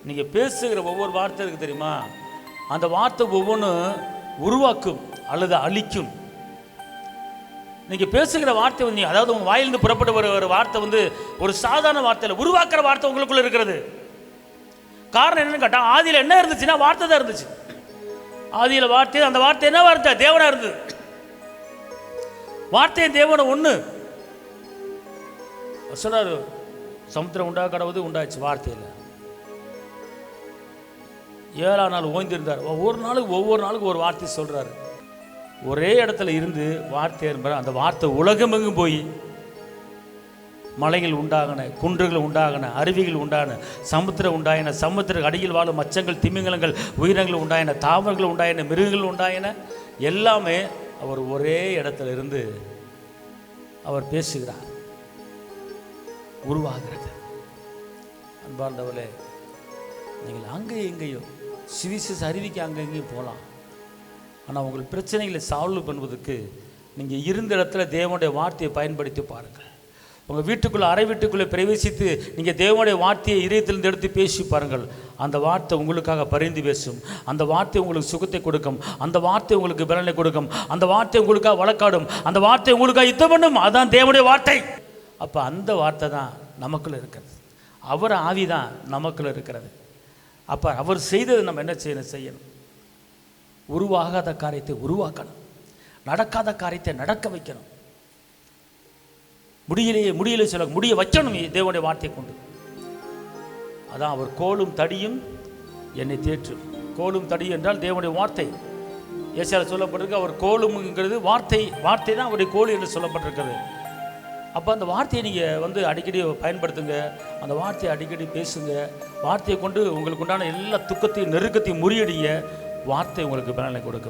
நீங்கள் பேசுகிற ஒவ்வொரு வார்த்தை இருக்குது தெரியுமா, அந்த வார்த்தை ஒவ்வொன்றும் உருவாக்கும் அல்லது அழிக்கும். நீங்கள் பேசுகிற வார்த்தை வந்து, அதாவது உங்கள் வாயிலிருந்து புறப்பட்டு ஒரு வார்த்தை வந்து ஒரு சாதாரண வார்த்தையில் உருவாக்குற வார்த்தை உங்களுக்குள்ள இருக்கிறது. காரணம் என்னன்னு கேட்டால், ஆதியில் என்ன இருந்துச்சுன்னா வார்த்தை தான் இருந்துச்சு. ஆதியில் வார்த்தை, அந்த வார்த்தை என்ன வார்த்தை? தேவனாக இருந்தது. வார்த்தையும் தேவனும் ஒன்று. சொன்னார், சமுத்திரம் உண்டாக கடவுது, உண்டாச்சு வார்த்தையில். 7ஆம் நாள் ஓய்ந்திருந்தார். ஒவ்வொரு நாளுக்கு ஒரு வார்த்தை சொல்கிறாரு. ஒரே இடத்துல இருந்து வார்த்தை என்பது, அந்த வார்த்தை உலகமெங்கும் போய் மலைகள் உண்டாகின, குன்றுகள் உண்டாகின, அருவிகள் உண்டாகின, சமுத்திரம் உண்டாயின, சமுத்திர அடியில் வாழும் மச்சங்கள், திமிங்கலங்கள், உயிரினங்கள் உண்டாயின, தாவரங்கள் உண்டாயின, மிருகங்கள் உண்டாயின. எல்லாமே அவர் ஒரே இடத்துல இருந்து அவர் பேசுகிறார், உருவாகிறது. அன்பார்ந்தவர்களே, நீங்கள் அங்கேயும் இங்கேயும் சுவிசேஷ அறிவிக்க அங்கங்கேயும் போகலாம். ஆனால் உங்கள் பிரச்சனைகளை சால்வ் பண்ணுவதற்கு நீங்கள் இருந்த இடத்துல தேவனுடைய வார்த்தையை பயன்படுத்தி பாருங்கள். உங்கள் வீட்டுக்குள்ளே, அறை வீட்டுக்குள்ளே பிரவேசித்து நீங்கள் தேவனுடைய வார்த்தையை இதயத்திலிருந்து எடுத்து பேசி பாருங்கள். அந்த வார்த்தை உங்களுக்காக பரிந்து பேசும். அந்த வார்த்தை உங்களுக்கு சுகத்தை கொடுக்கும். அந்த வார்த்தை உங்களுக்கு பலனை கொடுக்கும். அந்த வார்த்தை உங்களுக்காக வழக்காடும். அந்த வார்த்தை உங்களுக்காக யுத்தம் பண்ணும். அதுதான் தேவனுடைய வார்த்தை. அப்போ அந்த வார்த்தை தான் நமக்குள்ளே இருக்கிறது. அவர் ஆவி தான் நமக்குள்ளே இருக்கிறது. அப்போ அவர் செய்தது நம்ம என்ன செய்யணும்? உருவாகாத காரியத்தை உருவாக்கணும். நடக்காத காரியத்தை நடக்க வைக்கணும். முடியலையே சொல்ல முடிய வைக்கணும் தேவனுடைய வார்த்தையை கொண்டு. அதான் அவர் கோலும் தடியும் என்னை தேற்றும். கோலும் தடியும் என்றால் தேவனுடைய வார்த்தை. ஏசாயாவில் சொல்லப்பட்டிருக்கு, அவர் கோலும்ங்கிறது வார்த்தை தான் அவருடைய கோல் என்று சொல்லப்பட்டிருக்கிறது. அப்போ அந்த வார்த்தையை நீங்கள் வந்து அடிக்கடி பயன்படுத்துங்க. அந்த வார்த்தையை அடிக்கடி பேசுங்க. வார்த்தையை கொண்டு உங்களுக்கு உண்டான எல்லா துக்கத்தையும் நெருக்கத்தையும் முறியடிங்க. வார்த்தை உங்களுக்கு பலனை கொடுக்கும்.